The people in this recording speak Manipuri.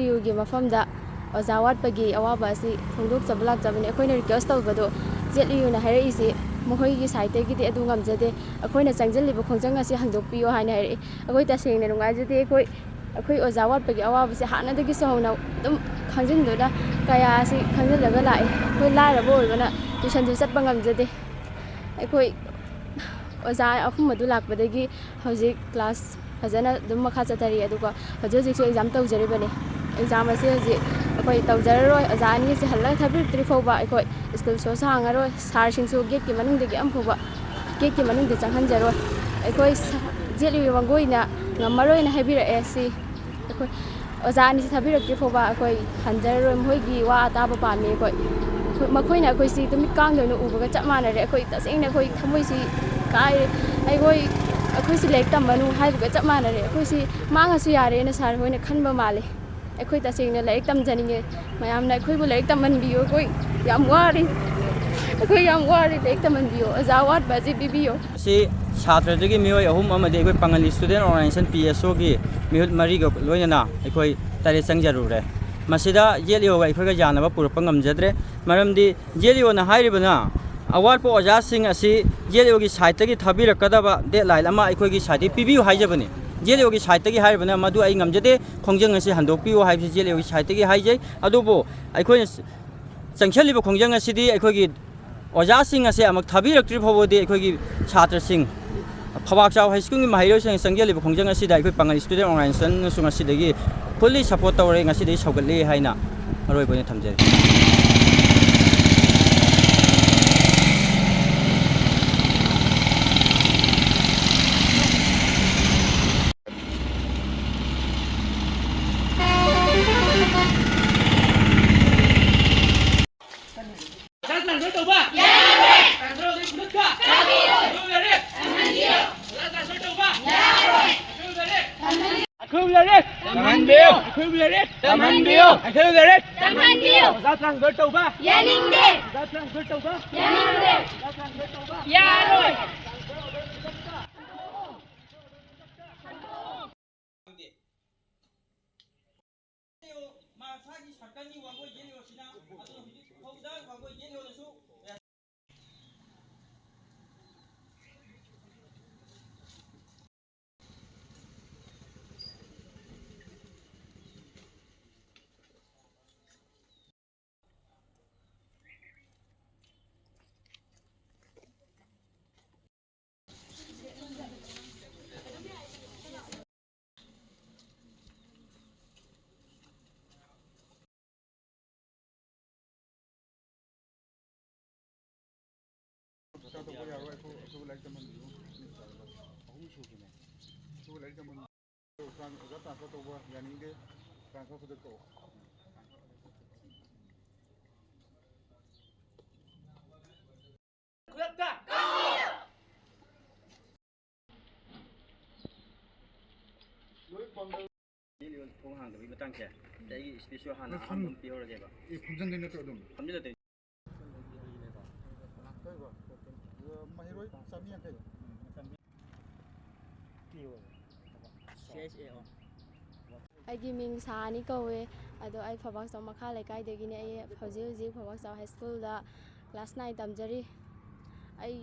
ꯌꯨꯒꯤ ꯃꯐꯝꯗ ꯑꯣꯖꯥ ꯋꯥꯠꯄꯒꯤ ꯑꯋꯥꯕ ꯑꯁꯤ ꯐꯣꯡꯗꯣꯛꯆꯕ ꯂꯥꯛꯆꯕꯅꯤ ꯑꯩꯈꯣꯏꯅ ꯔꯤꯀ꯭ꯋꯦꯁ ꯇꯧꯕꯗꯣ ꯖꯦꯠꯌꯨꯅ ꯍꯥꯏꯔꯛꯏꯁꯤ ꯃꯈꯣꯏꯒꯤ ꯁꯥꯏꯠꯇꯒꯤꯗꯤ ꯑꯗꯨ ꯉꯝꯖꯗꯦ ꯑꯩꯈꯣꯏꯅ ꯆꯪꯖꯜꯂꯤꯕ ꯈꯣꯡꯖꯪ ꯑꯁꯤ ꯍꯥꯡꯗꯣꯛꯄꯤꯌꯣ ꯍꯥꯏꯅ ꯍꯥꯏꯔꯛꯏ ꯑꯩꯈꯣꯏ ꯇꯁꯦꯡꯅ ꯅꯨꯡꯉꯥꯏꯖꯗꯦ ꯑꯩꯈꯣꯏ ꯑꯣꯖꯥ ꯋꯥꯠꯄꯒꯤ ꯑꯋꯥꯕꯁꯤ ꯍꯥꯟꯅꯗꯒꯤꯁꯨ ꯍꯧꯅ ꯑꯗꯨꯝ ꯈꯪꯖꯤꯟꯗꯨꯅ ꯀꯌꯥ ꯑꯁꯤ ꯈꯪꯖꯤꯜꯂꯒ ꯂꯥꯛꯏ ꯑꯩꯈꯣꯏ ꯂꯥꯏꯔꯕ ꯑꯣꯏꯕꯅ ꯇ꯭ꯌꯨꯁꯟꯁꯨ ꯆꯠꯄ ꯉꯝꯖꯗꯦ ꯑꯩꯈꯣꯏ ꯑꯣꯖꯥ ꯑꯍꯨꯝ ꯑꯗꯨ ꯂꯥꯛꯄꯗꯒꯤ ꯍꯧꯖꯤꯛ ꯀ꯭ꯂꯥꯁ ꯐꯖꯅ ꯑꯗꯨꯝ ꯃꯈꯥ ꯆꯠꯊꯔꯤ ꯑꯗꯨꯒ ꯍꯧꯖꯤꯛꯁꯨ ꯑꯦꯛꯖꯥꯝ ꯇꯧꯖꯔꯤꯕꯅꯤ ꯑꯦꯛꯖꯥꯝ ꯑꯁꯤ ꯍꯧꯖꯤꯛ ꯑꯩꯈꯣꯏ ꯇꯧꯖꯔꯔꯣꯏ ꯑꯣꯖꯥ ꯑꯅꯤꯁꯤ ꯍꯜꯂꯒ ꯊꯥꯕꯤꯔꯛꯇ꯭ꯔꯤ ꯐꯥꯎꯕ ꯑꯩꯈꯣꯏ ꯁ꯭ꯀꯨꯜꯁꯨ ꯍꯥꯡꯉꯔꯣꯏ ꯁꯥꯔꯁꯤꯡꯁꯨ ꯒꯦꯠꯀꯤ ꯃꯅꯨꯡꯗꯒꯤ ꯑꯃꯐꯥꯎꯕ ꯒꯦꯠꯀꯤ ꯃꯅꯨꯡꯗ ꯆꯪꯍꯟꯖꯔꯣꯏ ꯑꯩꯈꯣꯏ ꯖꯦꯠꯌꯨ ꯋꯥꯡꯒꯣꯏꯅ ꯉꯝꯃꯔꯣꯏꯅ ꯍꯥꯏꯕꯤꯔꯛꯑꯦ ꯁꯤ ꯑꯩꯈꯣꯏ ꯑꯣꯖꯥ ꯑꯅꯤꯁꯤ ꯊꯥꯕꯤꯔꯛꯇ꯭ꯔꯤ ꯐꯥꯎꯕ ꯑꯩꯈꯣꯏ ꯍꯟꯖꯔꯔꯣꯏ ꯃꯈꯣꯏꯒꯤ ꯋꯥ ꯇꯥꯕ ꯄꯥꯝꯃꯤ ꯑꯩꯈꯣꯏ ꯃꯈꯣꯏꯅ ꯑꯩꯈꯣꯏꯁꯤ ꯅꯨꯃꯤꯠ ꯀꯥꯡꯗꯧꯅ ꯎꯕꯒ ꯆꯞ ꯃꯥꯟꯅꯔꯦ ꯑꯩꯈꯣꯏ ꯇꯁꯦꯡꯅ ꯑꯩꯈꯣꯏ ꯊꯃꯣꯏꯁꯤ ꯀꯥꯏꯔꯦ ꯑꯩꯈꯣꯏꯁꯤ ꯂꯥꯏꯔꯤꯛ ꯇꯝꯕꯅꯨ ꯍꯥꯏꯕꯒ ꯆꯞ ꯃꯥꯟꯅꯔꯦ ꯑꯩꯈꯣꯏꯁꯤ ꯃꯥꯡꯉꯁꯨ ꯌꯥꯔꯦꯅ ꯁꯥꯔ ꯍꯣꯏꯅ ꯈꯟꯕ ꯃꯥꯜꯂꯦ ꯑꯩꯈꯣꯏ ꯇꯁꯦꯡꯅ ꯂꯥꯏꯔꯤꯛ ꯇꯝꯖꯅꯤꯡꯉꯦ ꯃꯌꯥꯝꯅ ꯑꯩꯈꯣꯏꯕꯨ ꯂꯥꯏꯔꯤꯛ ꯇꯝꯍꯟꯕꯤꯌꯨ ꯑꯩꯈꯣꯏ ꯌꯥꯝ ꯋꯥꯔꯤ ꯂꯥꯏꯔꯤꯛ ꯇꯝꯍꯟꯕꯤꯌꯨ ꯑꯣꯖꯥ ꯋꯥꯠꯄ ꯑꯁꯤ ꯄꯤꯕꯤꯌꯨ ꯁꯤ ꯁꯥꯇ꯭ꯔꯗꯒꯤ ꯃꯤꯑꯣꯏ ꯑꯍꯨꯝ ꯑꯃꯗꯤ ꯑꯩꯈꯣꯏ ꯄꯥꯡꯒꯜ ꯁ꯭ꯇꯨꯗꯦꯟ ꯑꯣꯔꯒꯅꯥꯏꯖꯦꯁꯟ PSOꯒꯤ ꯃꯤꯍꯨꯠ ꯃꯔꯤꯒ ꯂꯣꯏꯅꯅ ꯑꯩꯈꯣꯏ ꯇꯔꯦꯠ ꯆꯪꯖꯔꯨꯔꯦ ꯃꯁꯤꯗ ꯖꯦꯠꯌꯨꯒ ꯑꯩꯈꯣꯏꯒ ꯌꯥꯅꯕ ꯄꯨꯔꯛꯄ ꯉꯝꯖꯗ꯭ꯔꯦ ꯃꯔꯝꯗꯤ ꯖꯦꯠꯌꯨꯅ ꯍꯥꯏꯔꯤꯕꯅ ꯑꯋꯥꯠꯄ ꯑꯣꯖꯥꯁꯤꯡ ꯑꯁꯤ ꯖꯦꯠꯌꯨꯒꯤ ꯁꯥꯏꯠꯇꯒꯤ ꯊꯥꯕꯤꯔꯛꯀꯗꯕ ꯗꯦꯗꯂꯥꯏꯟ ꯑꯃ ꯑꯩꯈꯣꯏꯒꯤ ꯁꯥꯏꯠꯇꯒꯤ ꯄꯤꯕꯤꯌꯨ ꯍꯥꯏꯖꯕꯅꯤ ꯖꯦꯠꯌꯨꯒꯤ ꯁꯥꯏꯠꯇꯒꯤ ꯍꯥꯏꯔꯤꯕꯅ ꯃꯗꯨ ꯑꯩ ꯉꯝꯖꯗꯦ ꯈꯣꯡꯖꯪ ꯑꯁꯤ ꯍꯟꯗꯣꯛꯄꯤꯌꯨ ꯍꯥꯏꯕꯁꯤ ꯖꯦꯠꯌꯨꯒꯤ ꯁꯥꯏꯠꯇꯒꯤ ꯍꯥꯏꯖꯩ ꯑꯗꯨꯕꯨ ꯑꯩꯈꯣꯏꯅ ꯆꯪꯁꯤꯜꯂꯤꯕ ꯈꯣꯡꯖꯪ ꯑꯁꯤꯗꯤ ꯑꯩꯈꯣꯏꯒꯤ ꯑꯣꯖꯥꯁꯤꯡ ꯑꯁꯤ ꯑꯃꯨꯛ ꯊꯥꯕꯤꯔꯛꯇ꯭ꯔꯤ ꯐꯥꯎꯕꯗꯤ ꯑꯩꯈꯣꯏꯒꯤ ꯁꯥꯇ꯭ꯔꯁꯤꯡ ꯐꯕꯥꯛꯆꯥꯎ ꯍꯥꯏ ꯁ꯭ꯀꯨꯜꯒꯤ ꯃꯍꯩꯔꯣꯏꯁꯤꯡ ꯆꯪꯁꯤꯜꯂꯤꯕ ꯈꯣꯡꯖꯪ ꯑꯁꯤꯗ ꯑꯩꯈꯣꯏ ꯄꯥꯡꯒꯜ ꯁ꯭ꯇꯨꯗꯦꯟ ꯑꯣꯔꯒꯅꯥꯏꯖꯦꯁꯟꯅꯁꯨ ꯉꯁꯤꯗꯒꯤ ꯐꯨꯜꯂꯤ ꯁꯞꯄꯣꯔꯠ ꯇꯧꯔꯦ ꯉꯁꯤꯗꯒꯤ ꯁꯧꯒꯠꯂꯤ ꯍꯥꯏꯅ ꯑꯔꯣꯏꯕ ꯑꯣꯏꯅ ꯊꯝꯖꯔꯤ ꯊꯣꯡ ꯍꯥꯡꯗꯕꯒꯤ ꯃꯇꯥꯡꯁꯦ ꯑꯩꯒꯤ ꯁ꯭ꯄꯤꯆꯁꯨ ꯍꯥꯟꯅ ꯑꯍꯥꯟꯕ ꯄꯤꯍꯧꯔꯒꯦꯕ ꯈꯣꯡꯖꯪꯗꯤ ꯅꯠꯇ꯭ꯔꯣ ꯑꯗꯨꯝ ꯈꯣꯡꯖꯪ Maheiroi 150 ꯑꯩꯒꯤ ꯃꯤꯡ ꯁꯥꯅꯤ ꯀꯧꯋꯦ ꯑꯗꯣ ꯑꯩ ꯐꯕꯥꯛꯆꯥꯎ ꯃꯈꯥ ꯂꯩꯀꯥꯏꯗꯒꯤꯅꯦ ꯑꯩ ꯍꯧꯖꯤꯛ ꯐꯕꯥꯛꯆꯥꯎ ꯍꯥꯏ ꯁ꯭ꯀꯨꯜꯗ ꯀ꯭ꯂꯥꯁ 9 ꯇꯝꯖꯔꯤ ꯑꯩ